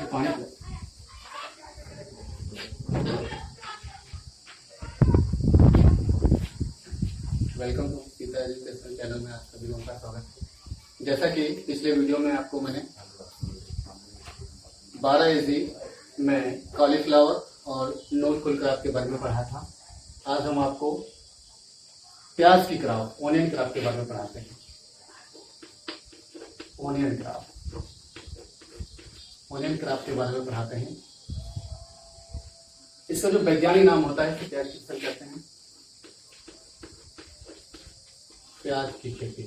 पानी welcome to Sita education channel में आप सभी लोगों का स्वागत है। जैसा कि पिछले वीडियो में आपको मैंने 12 इजी में कॉलीफ्लावर और नोट फुल क्राफ्ट के बारे में पढ़ा था। आज हम आपको प्याज की क्राफ्ट, ऑनियन क्राफ्ट के बारे में पढ़ाते हैं। ऑनियन क्राफ्ट के बारे में पढ़ाते हैं। इसका जो वैज्ञानिक नाम होता है प्याज की फसल कहते हैं। प्याज की खेती,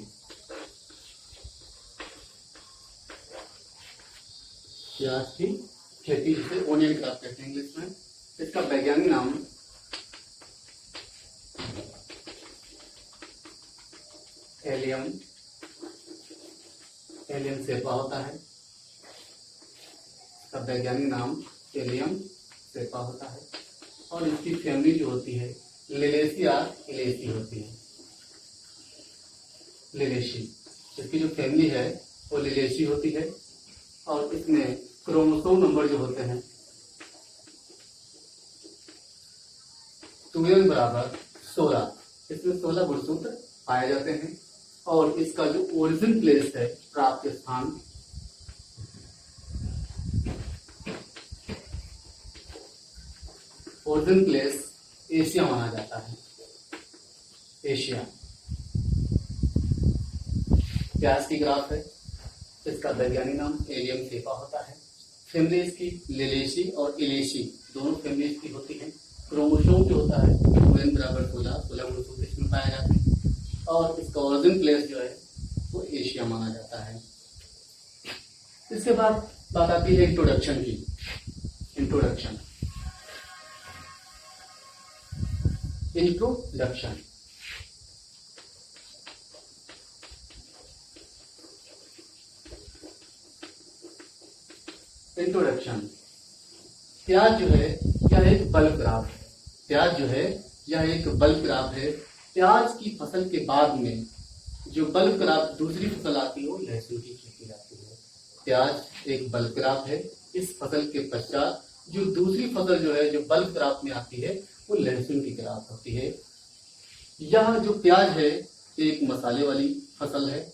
जिसे ऑनियन क्राफ्ट कहते हैं इंग्लिश में। इसका वैज्ञानिक नाम एलियम सेपा होता है। इसका वैज्ञानिक नाम एलियम सेपा होता है और इसकी फैमिली जो होती है लिलेसी होती है। लिलेसी, इसकी जो फैमिली है वो लिलेसी होती है और इसमें क्रोमोसोम नंबर जो होते हैं 2n बराबर 16। इसमें 16 गुणसूत्र पाए जाते हैं और इसका जो ओरिजिन प्लेस है, प्राप्त स्थान, ओरिजिन प्लेस एशिया माना जाता है। एशिया प्याज की ग्राफ है। इसका वैज्ञानिक नाम एलियम सेपा होता है। फैमिली इसकी लिलेसी और इलेसी दोनों फैमिली इसकी होती है। क्रोमोसोम जो होता है 2n बराबर 16 गुणसूत्र इसमें पाए जाते हैं और इसका ओरिजिन प्लेस जो है वो एशिया माना जाता है। इसके बाद बात आती है इंट्रोडक्शन की। इंट्रोडक्शन प्याज जो है यह एक बल्क क्रॉप है। प्याज की फसल के बाद में जो बल्क क्रॉप दूसरी फसल आती है वो लहसुन की खेती जाती है। प्याज एक बल्क क्रॉप है। इस फसल के पश्चात जो दूसरी फसल जो है जो बल्क क्रॉप में आती है वो लहसुन की क्रॉप होती है। यह जो प्याज है एक मसाले वाली फसल है।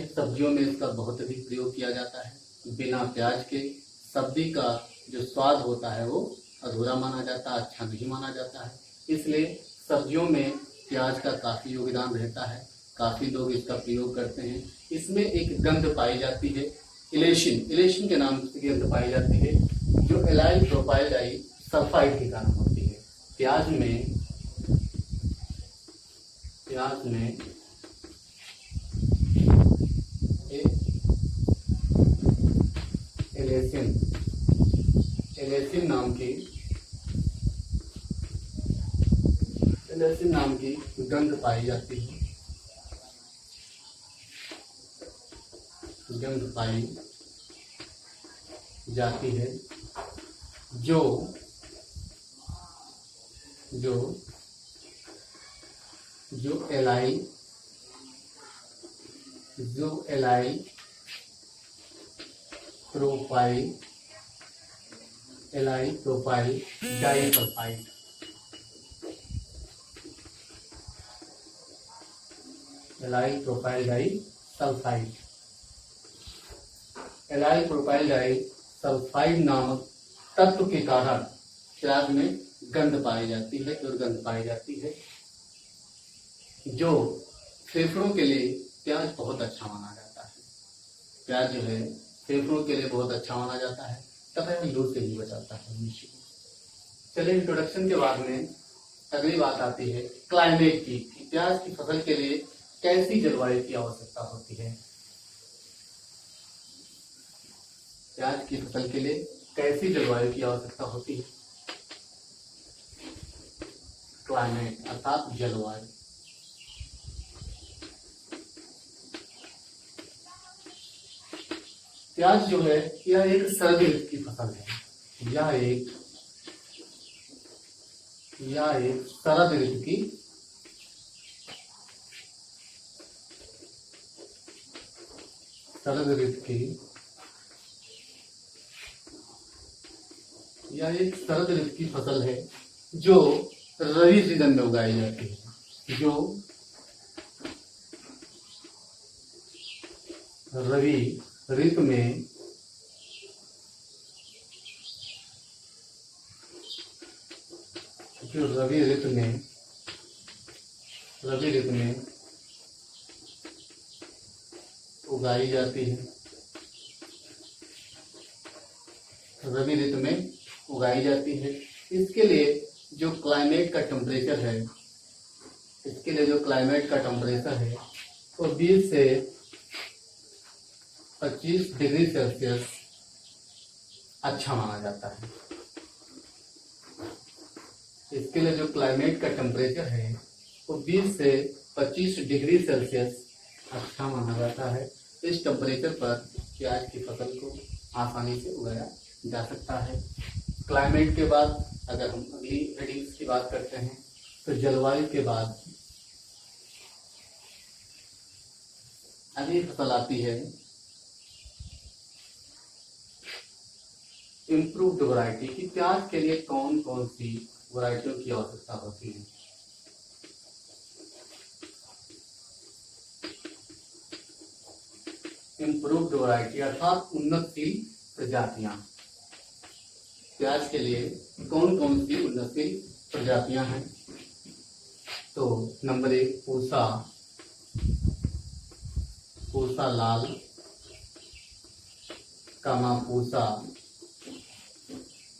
सब्जियों में इसका बहुत अधिक प्रयोग किया जाता है। बिना प्याज के सब्जी का जो स्वाद होता है वो अधूरा माना जाता है, अच्छा नहीं माना जाता है। इसलिए सब्जियों में प्याज का काफी योगदान रहता है। काफी लोग इसका प्रयोग करते हैं। इसमें एक गंध पाई जाती है, इलेशन के नाम से गंध पाई जाती है, जो एलाइल प्रोपाइल डाई सल्फाइड के कारण होती है। प्याज में एलेसिन नाम की गंध पाई जाती है। जो allyl propyl disulphide allyl propyl disulphide नामक तत्व के कारण प्याज में गंध पाई जाती है, दुर्गंध पाई जाती है। जो फेफड़ों के लिए प्याज बहुत अच्छा माना जाता है। प्याज जो है फेफड़ों के लिए बहुत अच्छा माना जाता है तथा लू से भी बचाता है मनुष्य को। चलिए इंट्रोडक्शन के बाद में अगली बात आती है क्लाइमेट की। प्याज की फसल के लिए कैसी जलवायु की आवश्यकता होती है। प्याज की फसल के लिए कैसी जलवायु की आवश्यकता होती है। क्लाइमेट अर्थात जलवायु। प्याज जो है यह एक शरद ऋतु की फसल है। यह एक शरद ऋतु की यह एक शरद ऋतु की फसल है जो रबी सीजन में उगाई जाती है, जो रबी ऋतु में रबी ऋतु में उगाई जाती है, रबी ऋतु में उगाई जाती है। इसके लिए जो क्लाइमेट का टेम्परेचर है, वो 20 से 25 डिग्री सेल्सियस अच्छा माना जाता है। इसके लिए जो क्लाइमेट का टेम्परेचर है वो 20 से 25 डिग्री सेल्सियस अच्छा माना जाता है। इस टेम्परेचर पर प्याज की फसल को आसानी से उगाया जा सकता है। क्लाइमेट के बाद अगर हम अगली हेडिंग्स की बात करते हैं तो जलवायु के बाद अगली फसल आती है इम्प्रूव्ड वैरायटी की प्याज के लिए कौन कौन सी वैरायटियों की आवश्यकता होती है। इम्प्रूव्ड वैरायटी अर्थात उन्नतशील प्रजातियां। प्याज के लिए कौन कौन सी उन्नतशील प्रजातियां हैं? तो नंबर 1 पूसा लाल, कामापूसा,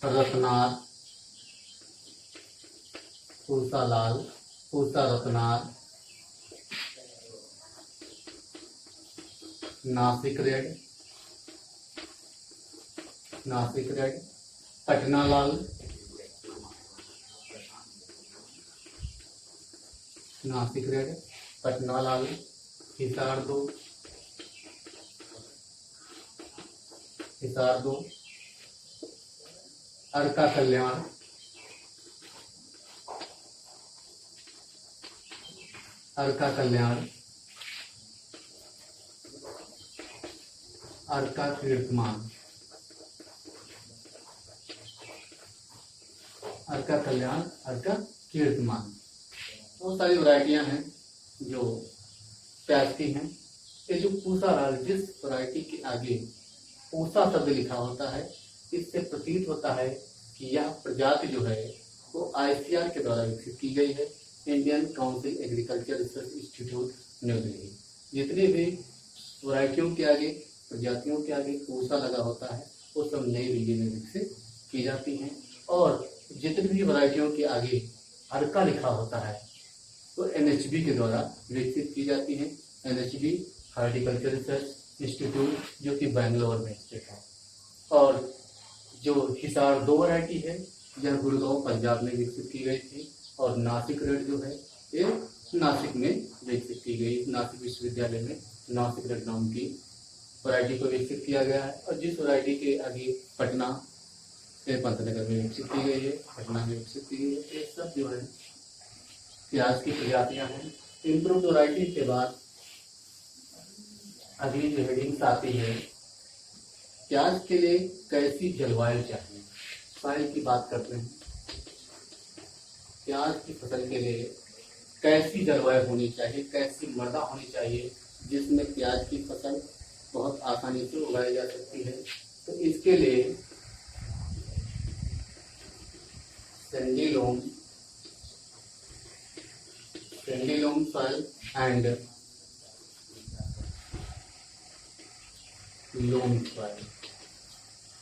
रत्नार, पूसा लाल, पूसा रत्नार, नासिक रेड, पटना लाल, नासिक रेड, पटना लाल, हिसार दो, अर्का कल्याण, अर्का कीर्तमान, बहुत सारी वैरायटियां हैं जो प्याज की हैं। ये जो पूसा लाल, जिस वैरायटी के आगे पूसा शब्द लिखा होता है, इससे प्रतीत होता है कि यह प्रजाति जो है वो ICAR के द्वारा विकसित की गई है, Indian council agriculture research institute new Delhi. जितनी भी वैरायटियों के आगे, प्रजातियों के आगे पूसा लगा होता है वो सब नई दिल्ली में विकसित की जाती हैं, और जितनी भी वैरायटियों के आगे अर्का लिखा होता है तो NHB के द्वारा विकसित की जाती है। NHB हॉर्टिकल्चर रिसर्च इंस्टीट्यूट जो कि बेंगलोर में स्थित है। और जो हिसार 2 वैरायटी है यह गुड़गांव पंजाब में विकसित की गई थी, और नासिक रेड जो है ये नासिक में विकसित की गई। नासिक विश्वविद्यालय में नासिक रेड नाम की वैरायटी को विकसित किया गया है। और जिस वैरायटी के आगे पटना पंतनगर में विकसित की गई है, पटना में विकसित की गई है। ये सब जो है प्याज की प्रजातियां हैं। इम्प्रूव्ड वैरायटी के बाद अगली जो हेडिंग्स आती है, प्याज के लिए कैसी जलवायु चाहिए। सॉइल की बात करते हैं। प्याज की फसल के लिए कैसी जलवायु होनी चाहिए, कैसी मृदा होनी चाहिए जिसमें प्याज की फसल बहुत आसानी से उगाई जा सकती है। तो इसके लिए sandy loam soil and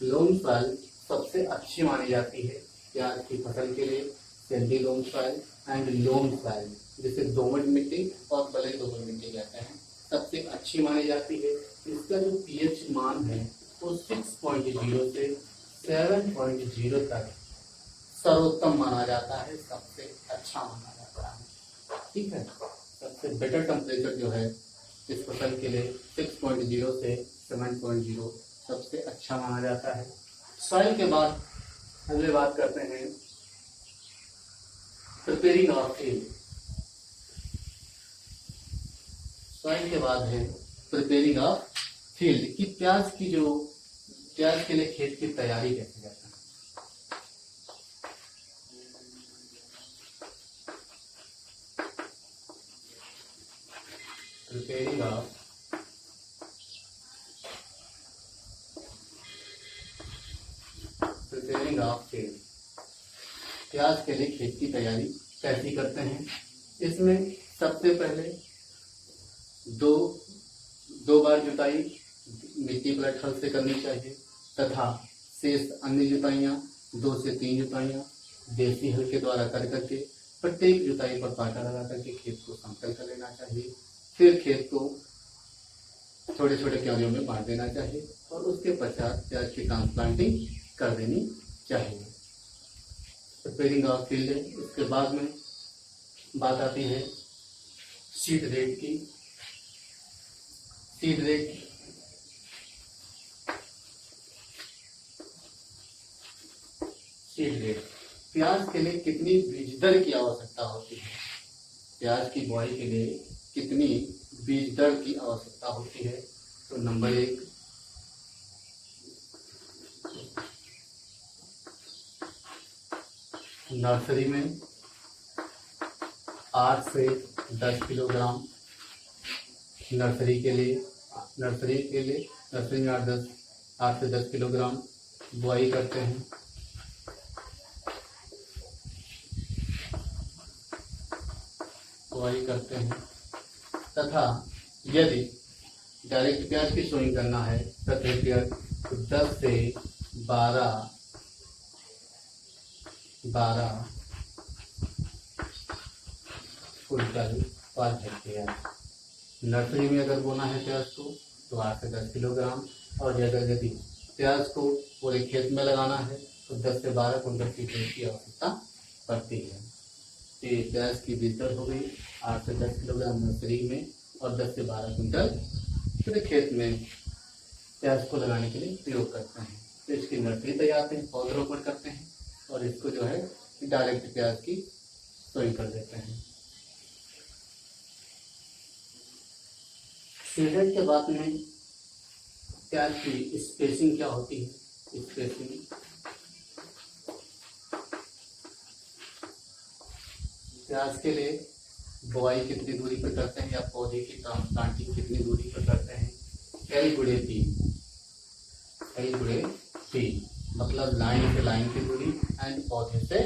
loam soil सबसे अच्छी मानी जाती है प्याज की फसल के लिए। Sandy loam soil and loam soil, जिसे दोमट मिट्टी और बलुई दोमट मिट्टी कहते हैं, सबसे अच्छी मानी जाती है। इसका जो pH मान है वो 6.0 से 7.0 तक सर्वोत्तम माना जाता है, सबसे अच्छा माना जाता है। ठीक है, सबसे बेटर टेम्परेचर जो है इस फसल के लिए 6.0 से 7.0 सबसे अच्छा माना जाता है। सॉइल के बाद अगले बात करते हैं प्रिपेयरिंग ऑफ फील्ड। सॉइल के बाद है प्रिपेयरिंग ऑफ फील्ड कि प्याज के लिए खेत की तैयारी कैसे करते हैं। Preparing of field. प्याज के लिए खेत की तैयारी कैसी करते हैं? इसमें सबसे पहले दो बार जुताई मिट्टी प्लट हल से करनी चाहिए तथा शेष अन्य जुताइयाँ 2 से 3 जुताइयाँ देसी हल के द्वारा कर करके प्रत्येक जुताई पर पाटा लगा करके खेत को समतल कर लेना चाहिए। फिर खेत को छोटे छोटे क्यारियों में बांट देना चाहिए और उसके पश्चात प्याज की ट्रांसप्लांटिंग कर देनी चाहिए। प्रिपेयरिंग ऑफ फील्ड है। इसके बाद में बात आती है सीड रेट की। सीड रेट प्याज के लिए कितनी बीज दर की आवश्यकता होती है? प्याज की बुआई के लिए कितनी बीज दर की आवश्यकता होती है? तो नंबर 1, नर्सरी में 8 से 10 किलोग्राम। नर्सरी में 8 से 10 किलोग्राम बुआई करते हैं। तथा यदि डायरेक्ट प्याज की सोइंग करना है प्रति हेक्टेयर तो 10 से 12 कुंटल पर हेक्टेयर। नर्सरी में अगर बोना है प्याज को तो 8 से 10 किलोग्राम, और यदि प्याज को पूरे खेत में लगाना है तो 10 से 12 कुंटल की बीज की आवश्यकता पड़ती है। ये प्याज की बीज दर हो गई 8 से 10 किलोग्राम नर्सरी में और 10 से 12 कुंटल पूरे खेत में प्याज को लगाने के लिए प्रयोग करते हैं। तो इसकी नर्सरी तैयार हैं, पौधरोपण करते हैं और इसको जो है डायरेक्ट प्याज की सोइंग कर देते हैं। सीडेड के बाद में प्याज की स्पेसिंग क्या होती है? प्याज के लिए बुआई कितनी दूरी पर करते हैं या पौधे की ट्रांसप्लांटिंग कितनी दूरी पर करते हैं? L गुणे P, मतलब लाइन से लाइन की दूरी एंड पौधे से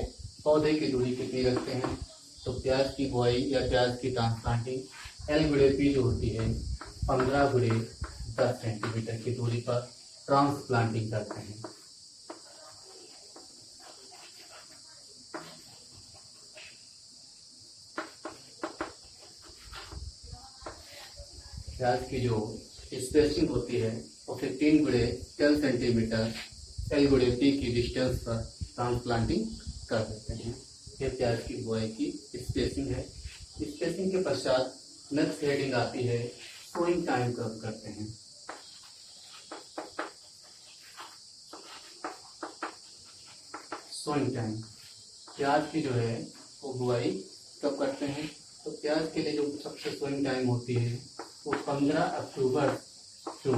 पौधे की दूरी कितनी रखते हैं? तो प्याज की बुआई या प्याज की ट्रांसप्लांटिंग L गुणे P जो होती है 15 गुणे 10 सेंटीमीटर की दूरी पर ट्रांसप्लांटिंग करते हैं। प्याज की जो स्पेसिंग होती है वो 15 गुणे 10 सेंटीमीटर L गुणे P की डिस्टेंस पर ट्रांसप्लांटिंग कर देते हैं। ये प्याज की बुआई की स्पेसिंग है। स्पेसिंग के पश्चात नेक्स्ट हेडिंग आती है सोइंग टाइम कब करते हैं। सोइंग टाइम, प्याज की जो है वो बुआई कब करते हैं? तो प्याज के लिए जो सबसे सोइंग टाइम होती है वो 15 अक्टूबर टू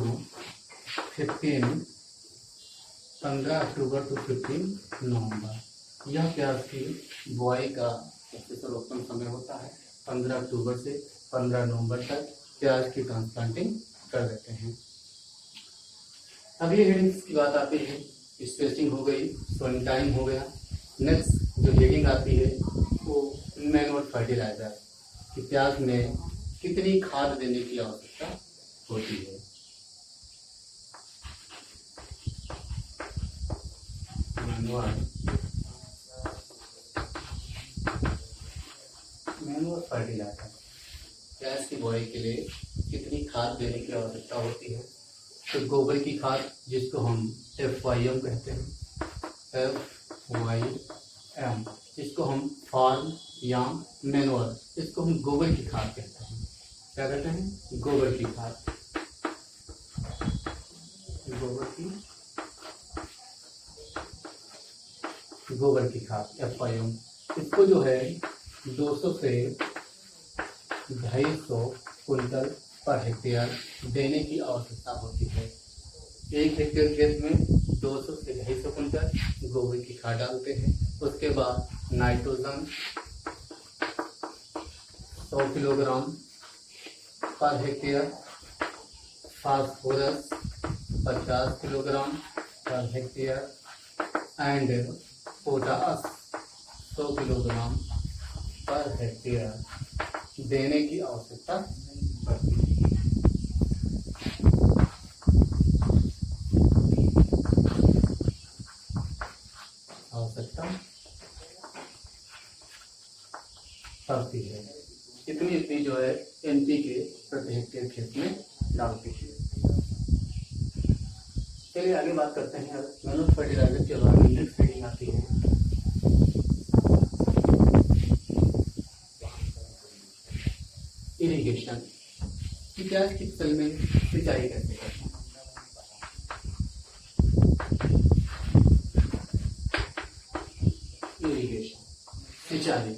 15 नवंबर। यह प्याज की बुआई का सबसे सर्वोत्तम समय होता है। 15 अक्टूबर से 15 नवंबर तक प्याज की ट्रांसप्लांटिंग कर देते हैं। अब ये हेडिंग्स की बात आती है, स्पेसिंग हो गई, सोइंग टाइम हो गया। नेक्स्ट जो हेडिंग आती है वो मैनुअल फर्टिलाइजर, कि प्याज में कितनी खाद देने की आवश्यकता होती है। मैनुअल फर्टिलाइजर, प्याज की बुआई के लिए कितनी खाद देने की आवश्यकता होती है? तो गोबर की खाद जिसको हम FYM कहते हैं, FYM, इसको हम फार्म या मैनुअल, इसको हम गोबर की खाद कहते हैं। क्या कहते हैं? गोबर की खाद। गोबर की खाद FYM, इसको जो है 200 से 250 कुंटल पर हेक्टेयर देने की आवश्यकता होती है। 1 हेक्टेयर खेत में 200 से 250 कुंटल गोबर की खाद डालते हैं। उसके बाद nitrogen 100 kilogram per hectare, phosphorus 50 kilogram per hectare and potash 100 kilogram per hectare देने की आवश्यकता पड़ती है। इतनी जो है एनपीके प्रति हेक्टेयर खेत में डालती है। चलिए आगे बात करते हैं। अब मैन्यूर फर्टिलाइजर के बाद नेक्स्ट हेडिंग आती है इरिगेशन, कि प्याज की फसल में सिंचाई कैसे करते हैं। इरिगेशन, सिंचाई,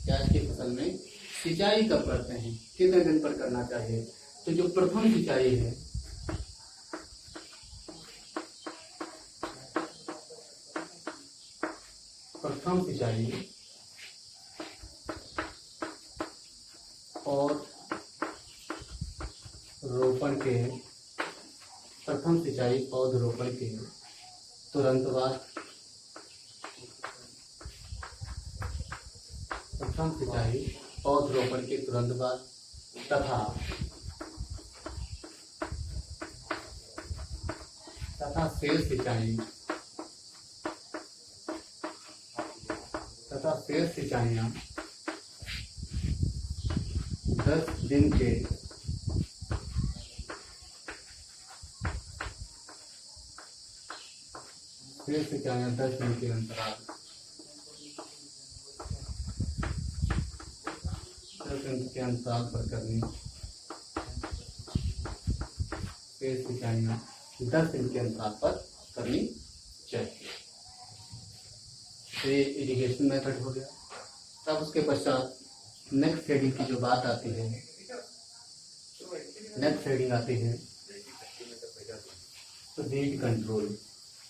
प्याज की फसल में सिंचाई कब करते हैं, कितने दिन पर करना चाहिए। तो जो प्रथम सिंचाई है, प्रथम सिंचाई और रोपण के, प्रथम सिंचाई पौधरोपण के तुरंत बाद, प्रथम सिंचाई पौधरोपण के तुरंत बाद तथा शेष सिंचाइयाँ 10 दिन के अंतराल, 10 दिन के अंतराल पर करनी। शेष सिंचाइयाँ 10 दिन के अंतराल पर करनी चाहिए। ये इरिगेशन मेथड हो गया। तब उसके पश्चात नेक्स्ट हेडिंग की जो बात आती है, नेक्स्ट हेडिंग आती है तो वीड कंट्रोल,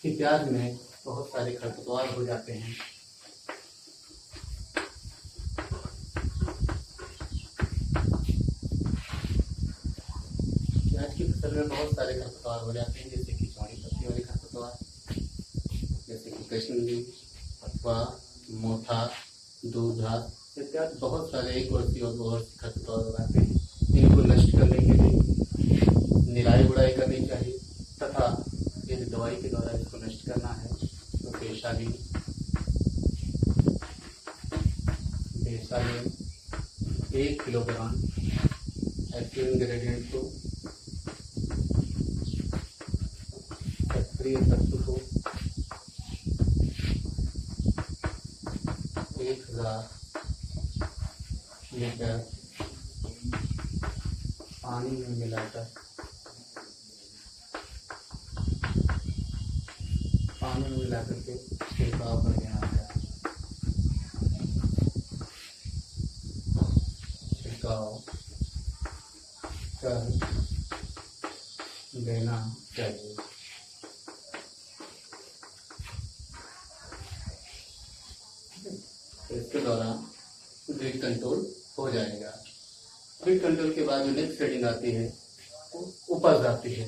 कि प्याज में बहुत सारे खरपतवार हो जाते हैं। प्याज की फसल में बहुत सारे खरपतवार हो जाते हैं, जैसे कि चौड़ी पत्ती वाले खरपतवार, जैसे कि कृष्णगिरी, अथवा मोथा, दूधा इत्यादि बहुत सारे एक वर्षीय और 2 वर्षीय खरपतवार हो जाते हैं। इनको नष्ट करने के लिए निराई गुड़ाई करनी चाहिए, तथा यदि दवाई के द्वारा इसको नष्ट करना है तो बेसालीन 1 किलोग्राम एक्टिव इंग्रेडिएंट को, सक्रिय तत्व को 1000 लीटर पानी में मिलाकर के छिड़काव कर देना चाहिए। छिड़काव कर देना चाहिए। तो इसके द्वारा वीड कंट्रोल हो जाएगा। वीड कंट्रोल के बाद जो नेक्स्ट हेडिंग आती है उपज आती है।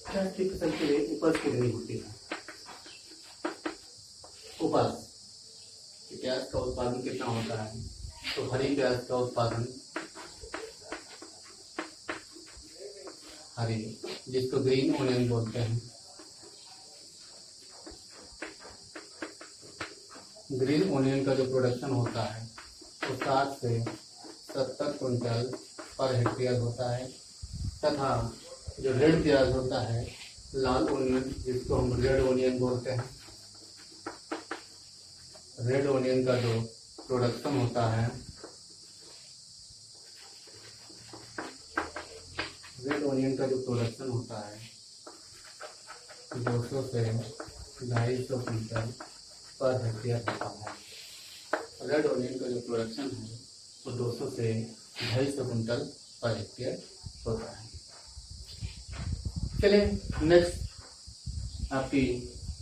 प्याज की फसल के लिए उपज कितनी होती है। उपज, प्याज का उत्पादन कितना होता है। तो हरी प्याज का उत्पादन, हरी जिसको ग्रीन ओनियन बोलते हैं, ग्रीन ओनियन का जो प्रोडक्शन होता है वो 60 से 70 कुंटल पर हेक्टेयर होता है। तथा जो रेड प्याज होता है, लाल ओनियन जिसको हम रेड ओनियन बोलते हैं, रेड ओनियन का जो प्रोडक्शन होता है, रेड ओनियन का जो प्रोडक्शन होता है 200 से 250 कुंटल पर हेक्टेयर होता है। रेड ओनियन का जो प्रोडक्शन है वो 200 से 250 कुंटल पर हेक्टेयर होता है। चले नेक्स्ट आपकी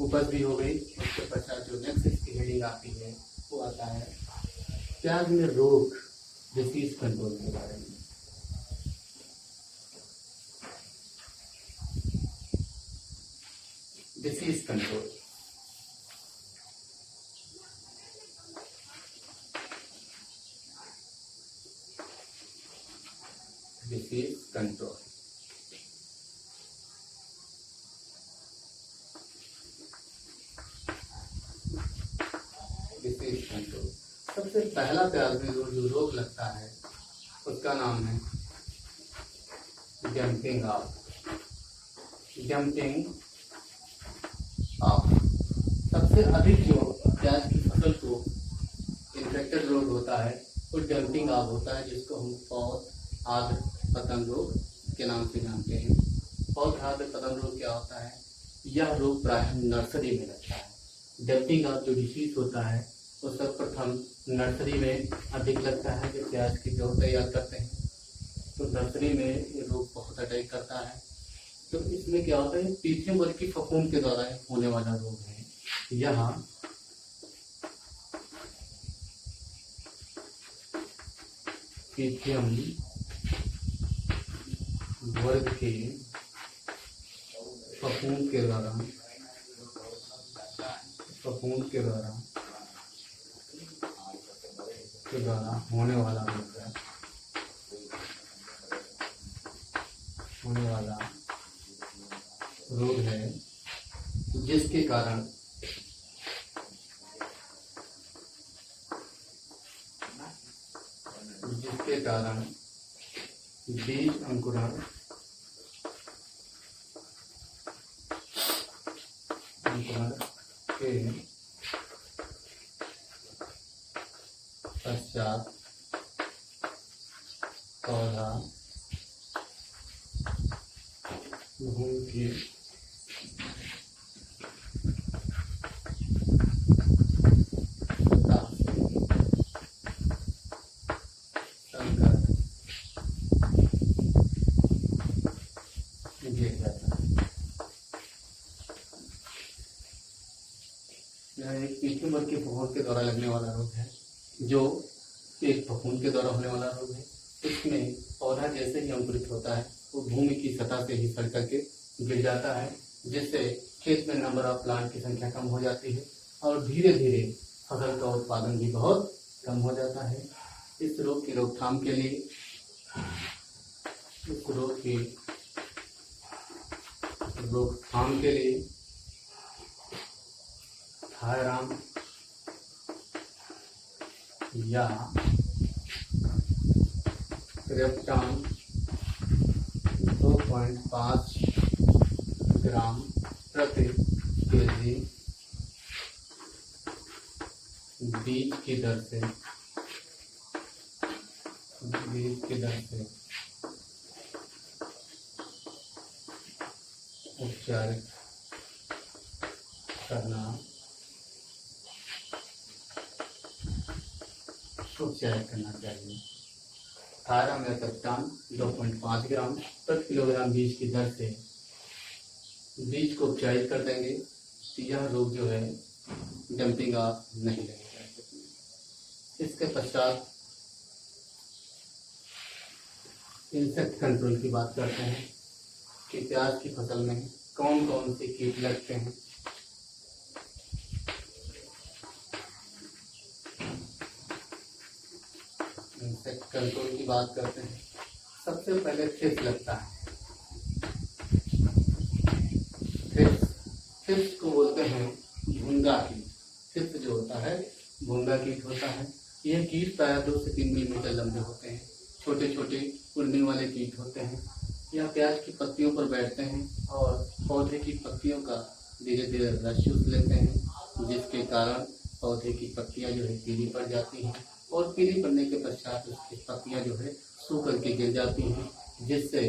उपज भी हो गई। उसके पश्चात जो नेक्स्ट इसकी हेडिंग आती है वो आता है प्याज में रोग डिसीज कंट्रोल के बारे में। Disease control, disease control. Disease control सबसे पहला प्याज में जो रोग लगता है उसका नाम है जंपिंग ऑफ। जंपिंग ऑफ सबसे अधिक जो प्याज की फसल को इन्फेक्टेड रोग होता है वो जंपिंग ऑफ होता है, जिसको हम पौध आद्र पतंग रोग के नाम से जानते हैं। पौध आद्र पतंग रोग क्या होता है? यह रोग प्रायः नर्सरी में लगता है। जंपिंग ऑफ जो डिसीज होता है वो सर्वप्रथम नर्सरी में अधिक लगता है। जब प्याज की जड़ तैयार करते हैं तो नर्सरी में ये रोग बहुत अटैक करता है। तो इसमें क्या होता है, पीथियम वर्ग की फफूंद के द्वारा होने वाला रोग है। यहाँ पीथियम वर्ग के फफूंद के द्वारा होने वाला रोग है। जिसके कारण बीज अंकुरण के पश्चात पौधा भूमि की एक पीथियम वर्ग के फफूंद के द्वारा लगने वाला रोग है, जो एक फफूंद के द्वारा होने वाला रोग है। इसमें पौधा जैसे ही अंकुरित होता है वो भूमि की सतह से ही सड़ करके गिर जाता है, जिससे खेत में नंबर ऑफ प्लांट की संख्या कम हो जाती है और धीरे धीरे फसल का उत्पादन भी बहुत कम हो जाता है। इस रोग की रोकथाम के लिए थायराम या क्रिप्टॉन 2.5 ग्राम प्रति केजी बीज की दर से उपचारित करना चाहिए। थायराम या क्रिप्टॉन 2.5 ग्राम प्रति किलोग्राम बीज की दर से बीज को उपचारित कर देंगे तो यह रोग जो है जंपिंग ऑफ नहीं लगेगा। इसके पश्चात इंसेक्ट कंट्रोल की बात करते हैं कि प्याज की फसल में कौन कौन से कीट लगते हैं। इंसेक्ट कंट्रोल की बात करते हैं। सबसे पहले थ्रिप्स लगता है। थ्रिप्स को बोलते हैं भूंगा कीट। थ्रिप्स जो होता है भूंगा कीट होता है। यह कीट प्रायः 2 से 3 मिलीमीटर लंबे होते हैं। छोटे छोटे उड़ने वाले कीट होते हैं। यह प्याज की पत्तियों पर बैठते हैं और पौधे की पत्तियों का धीरे धीरे रस चूस लेते हैं, जिसके कारण पौधे की पत्तियां जो है पीली पड़ जाती हैं और पीली पड़ने के पश्चात उसकी पत्तियां जो है सूख करके गिर जाती हैं, जिससे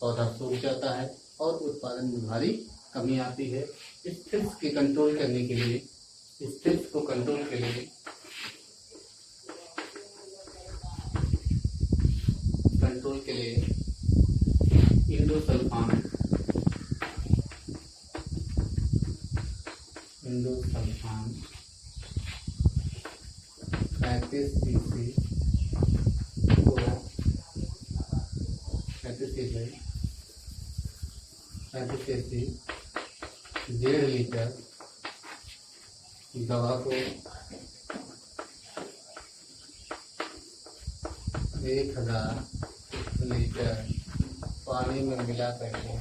पौधा सूख जाता है और उत्पादन में भारी कमी आती है। इस थ्रिप्स को कंट्रोल करने के लिए इंडोसल्फान इंडोसल्फान 35 cc को 35 cc 1.5 लीटर दवा को 1000 लीटर पानी में मिला करके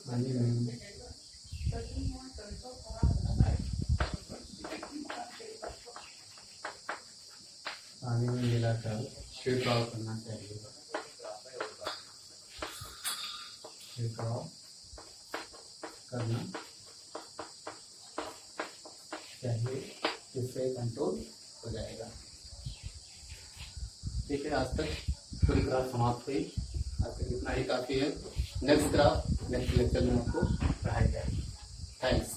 पानी में मिलाकर छिड़काव करना चाहिए। छिड़काव करना चाहिए, इससे कंट्रोल हो जाएगा। ठीक है, आज तक पूरी क्लास समाप्त हुई। आज तक इतना ही काफ़ी है। नेक्स्ट क्लास नेक्स्ट लेक्चर में आपको पढ़ाई जाएगी। थैंक्स।